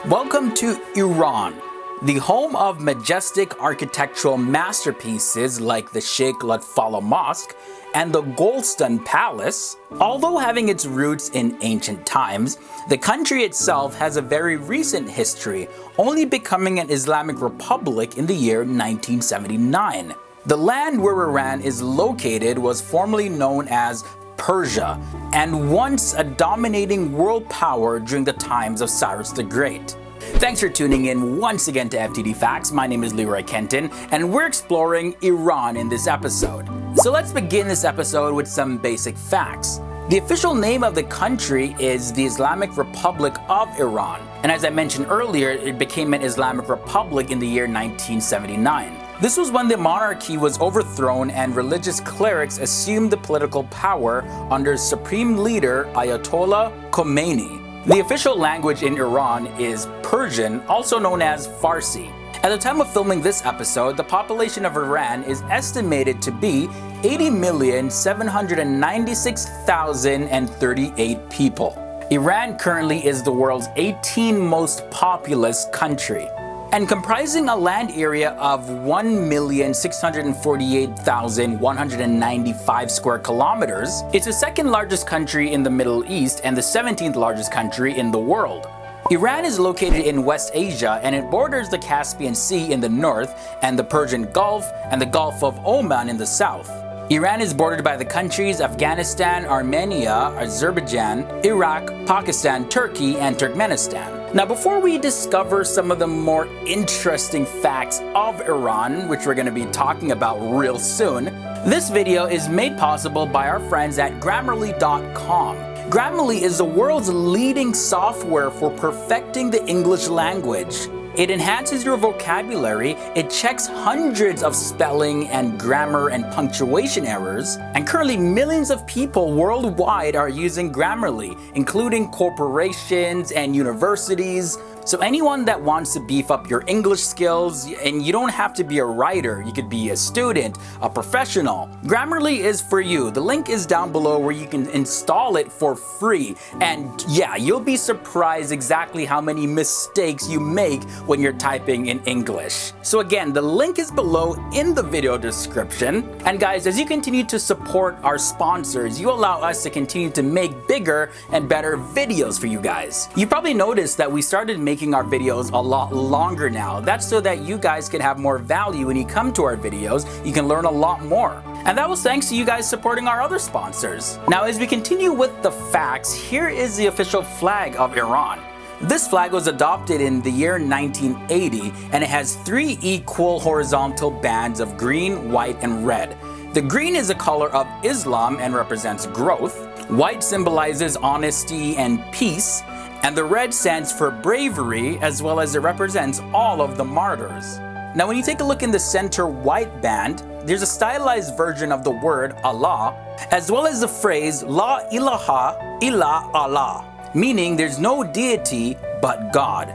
Welcome to Iran, the home of majestic architectural masterpieces like the Sheikh Lutfallah Mosque and the Golestan Palace. Although having its roots in ancient times, the country itself has a very recent history, only becoming an Islamic republic in the year 1979. The land where Iran is located was formerly known as Persia, and once a dominating world power during the times of Cyrus the Great. Thanks for tuning in once again to FTD Facts. My name is Leroy Kenton, and we're exploring Iran in this episode. So let's begin this episode with some basic facts. The official name of the country is the Islamic Republic of Iran, and as I mentioned earlier, it became an Islamic Republic in the year 1979. This was when the monarchy was overthrown and religious clerics assumed the political power under Supreme Leader Ayatollah Khomeini. The official language in Iran is Persian, also known as Farsi. At the time of filming this episode, the population of Iran is estimated to be 80,796,038 people. Iran currently is the world's 18th most populous country, and comprising a land area of 1,648,195 square kilometers, it's the second largest country in the Middle East and the 17th largest country in the world. Iran is located in West Asia, and it borders the Caspian Sea in the north and the Persian Gulf and the Gulf of Oman in the south. Iran is bordered by the countries Afghanistan, Armenia, Azerbaijan, Iraq, Pakistan, Turkey, and Turkmenistan. Now, before we discover some of the more interesting facts of Iran, which we're going to be talking about real soon, this video is made possible by our friends at Grammarly.com. Grammarly is the world's leading software for perfecting the English language. It enhances your vocabulary, it checks hundreds of spelling and grammar and punctuation errors, and currently millions of people worldwide are using Grammarly, including corporations and universities. So anyone that wants to beef up your English skills, and you don't have to be a writer, you could be a student, a professional, Grammarly is for you. The link is down below where you can install it for free. And yeah, you'll be surprised exactly how many mistakes you make when you're typing in English. So again, the link is below in the video description. And guys, as you continue to support our sponsors, you allow us to continue to make bigger and better videos for you guys. You probably noticed that we started making our videos a lot longer now. That's so that you guys can have more value when you come to our videos. You can learn a lot more. And that was thanks to you guys supporting our other sponsors. Now, as we continue with the facts, here is the official flag of Iran. This flag was adopted in the year 1980, and it has 3 equal horizontal bands of green, white, and red. The green is the color of Islam and represents growth. White symbolizes honesty and peace. And the red stands for bravery, as well as it represents all of the martyrs. Now, when you take a look in the center white band, there's a stylized version of the word Allah, as well as the phrase La ilaha illa Allah, meaning there's no deity but God.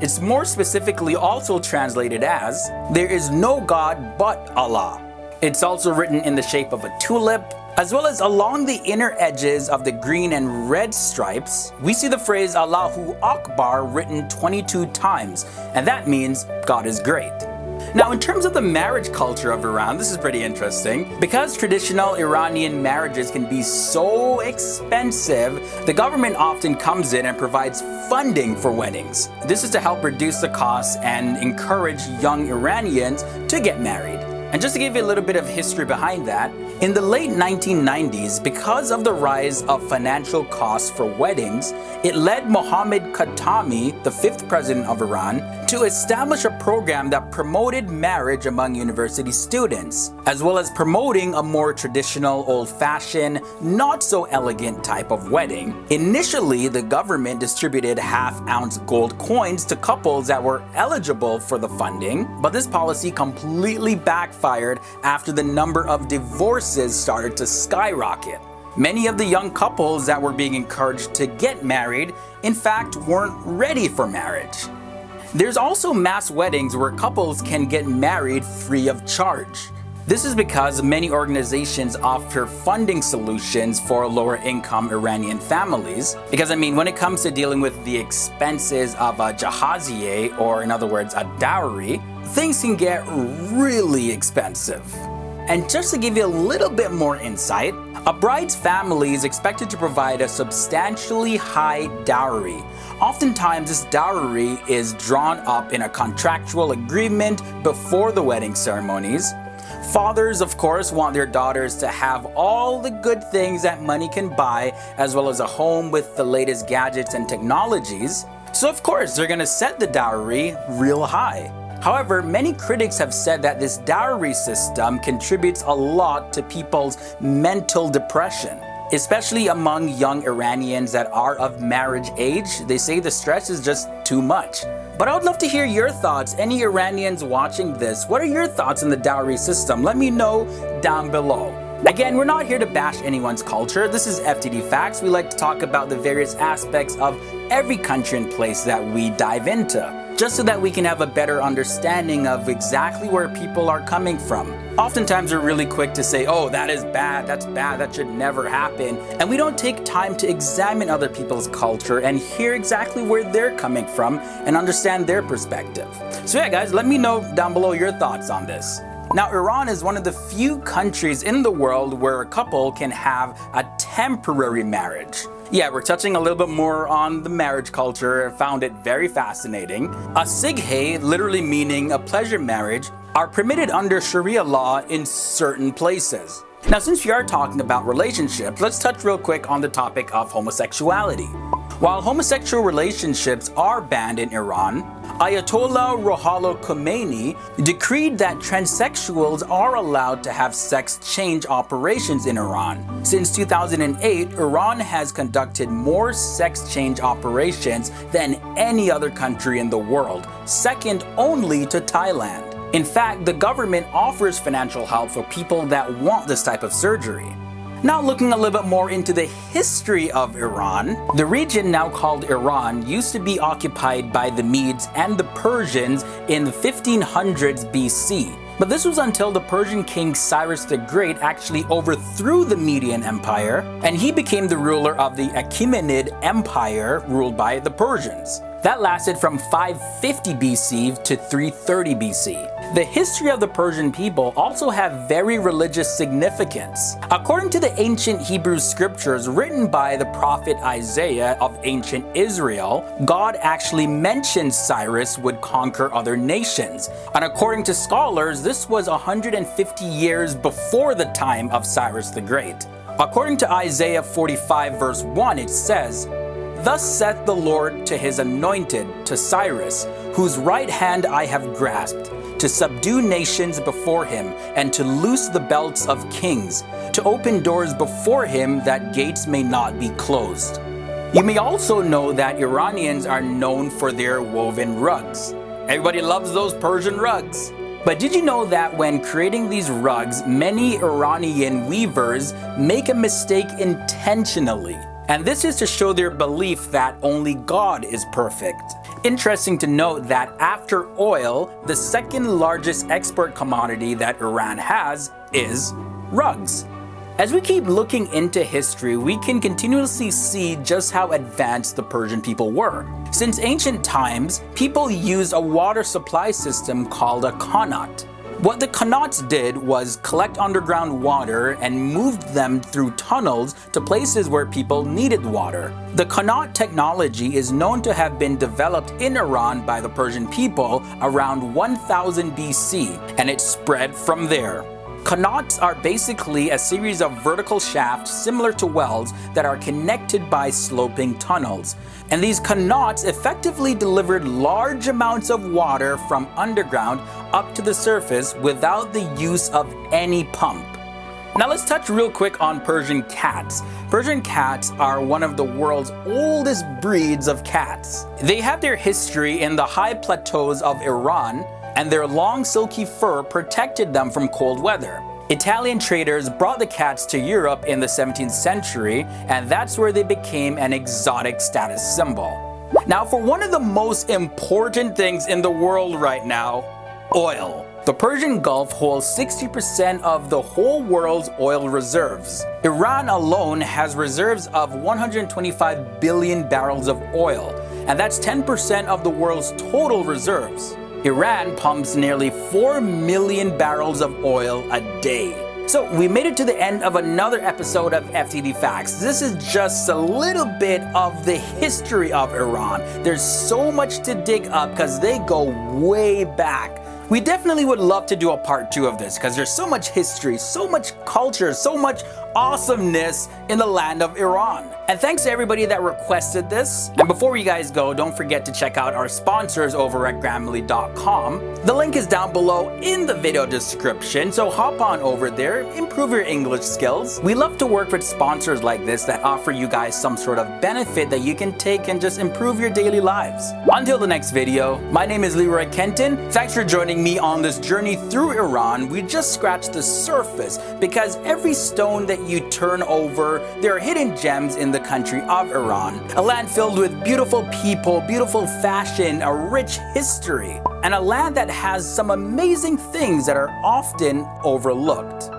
It's more specifically also translated as there is no God but Allah. It's also written in the shape of a tulip, as well as along the inner edges of the green and red stripes, we see the phrase Allahu Akbar written 22 times, and that means God is great. Now, in terms of the marriage culture of Iran, this is pretty interesting. Because traditional Iranian marriages can be so expensive, the government often comes in and provides funding for weddings. This is to help reduce the costs and encourage young Iranians to get married. And just to give you a little bit of history behind that, in the late 1990s, because of the rise of financial costs for weddings, it led Mohammad Khatami, the 5th president of Iran, to establish a program that promoted marriage among university students, as well as promoting a more traditional, old-fashioned, not-so-elegant type of wedding. Initially, the government distributed half-ounce gold coins to couples that were eligible for the funding, but this policy completely backfired after the number of divorces started to skyrocket. Many of the young couples that were being encouraged to get married, in fact, weren't ready for marriage. There's also mass weddings where couples can get married free of charge. This is because many organizations offer funding solutions for lower income Iranian families. Because I mean, when it comes to dealing with the expenses of a jahaziye, or in other words, a dowry, things can get really expensive. And just to give you a little bit more insight, a bride's family is expected to provide a substantially high dowry. Oftentimes, this dowry is drawn up in a contractual agreement before the wedding ceremonies. Fathers, of course, want their daughters to have all the good things that money can buy, as well as a home with the latest gadgets and technologies. So of course, they're gonna set the dowry real high. However, many critics have said that this dowry system contributes a lot to people's mental depression, especially among young Iranians that are of marriage age. They say the stress is just too much. But I would love to hear your thoughts. Any Iranians watching this, what are your thoughts on the dowry system? Let me know down below. Again, we're not here to bash anyone's culture. This is FTD Facts. We like to talk about the various aspects of every country and place that we dive into, just so that we can have a better understanding of exactly where people are coming from. Oftentimes we're really quick to say, oh, that is bad, that should never happen. And we don't take time to examine other people's culture and hear exactly where they're coming from and understand their perspective. So yeah, guys, let me know down below your thoughts on this. Now, Iran is one of the few countries in the world where a couple can have a temporary marriage. Yeah, we're touching a little bit more on the marriage culture. I found it very fascinating. A sighe, literally meaning a pleasure marriage, are permitted under Sharia law in certain places. Now, since we are talking about relationships, let's touch real quick on the topic of homosexuality. While homosexual relationships are banned in Iran, Ayatollah Ruhollah Khomeini decreed that transsexuals are allowed to have sex change operations in Iran. Since 2008, Iran has conducted more sex change operations than any other country in the world, second only to Thailand. In fact, the government offers financial help for people that want this type of surgery. Now looking a little bit more into the history of Iran, the region now called Iran used to be occupied by the Medes and the Persians in the 1500s BC. But this was until the Persian king Cyrus the Great actually overthrew the Median Empire, and he became the ruler of the Achaemenid Empire ruled by the Persians. That lasted from 550 BC to 330 BC. The history of the Persian people also have very religious significance. According to the ancient Hebrew scriptures written by the prophet Isaiah of ancient Israel, God actually mentioned Cyrus would conquer other nations. And according to scholars, this was 150 years before the time of Cyrus the Great. According to Isaiah 45 verse 1, it says, "Thus saith the Lord to his anointed, to Cyrus, whose right hand I have grasped, to subdue nations before him, and to loose the belts of kings, to open doors before him that gates may not be closed." You may also know that Iranians are known for their woven rugs. Everybody loves those Persian rugs. But did you know that when creating these rugs, many Iranian weavers make a mistake intentionally? And this is to show their belief that only God is perfect. Interesting to note that after oil, the second largest export commodity that Iran has is rugs. As we keep looking into history, we can continuously see just how advanced the Persian people were. Since ancient times, people used a water supply system called a qanat. What the qanats did was collect underground water and moved them through tunnels to places where people needed water. The qanat technology is known to have been developed in Iran by the Persian people around 1000 BC, and it spread from there. Qanats are basically a series of vertical shafts similar to wells that are connected by sloping tunnels. And these qanats effectively delivered large amounts of water from underground up to the surface without the use of any pump. Now let's touch real quick on Persian cats. Persian cats are one of the world's oldest breeds of cats. They have their history in the high plateaus of Iran, and their long silky fur protected them from cold weather. Italian traders brought the cats to Europe in the 17th century, and that's where they became an exotic status symbol. Now, for one of the most important things in the world right now, oil. The Persian Gulf holds 60% of the whole world's oil reserves. Iran alone has reserves of 125 billion barrels of oil, and that's 10% of the world's total reserves. Iran pumps nearly 4 million barrels of oil a day. So we made it to the end of another episode of FTD Facts. This is just a little bit of the history of Iran. There's so much to dig up because they go way back. We definitely would love to do a part 2 of this because there's so much history, so much culture, so much awesomeness in the land of Iran. And thanks to everybody that requested this. And before you guys go, don't forget to check out our sponsors over at Grammarly.com. The link is down below in the video description, so hop on over there, improve your English skills. We love to work with sponsors like this that offer you guys some sort of benefit that you can take and just improve your daily lives. Until the next video, my name is Leroy Kenton. Thanks for joining me on this journey through Iran. We just scratched the surface because every stone that you turn over, there are hidden gems in the country of Iran, a land filled with beautiful people, beautiful fashion, a rich history, and a land that has some amazing things that are often overlooked.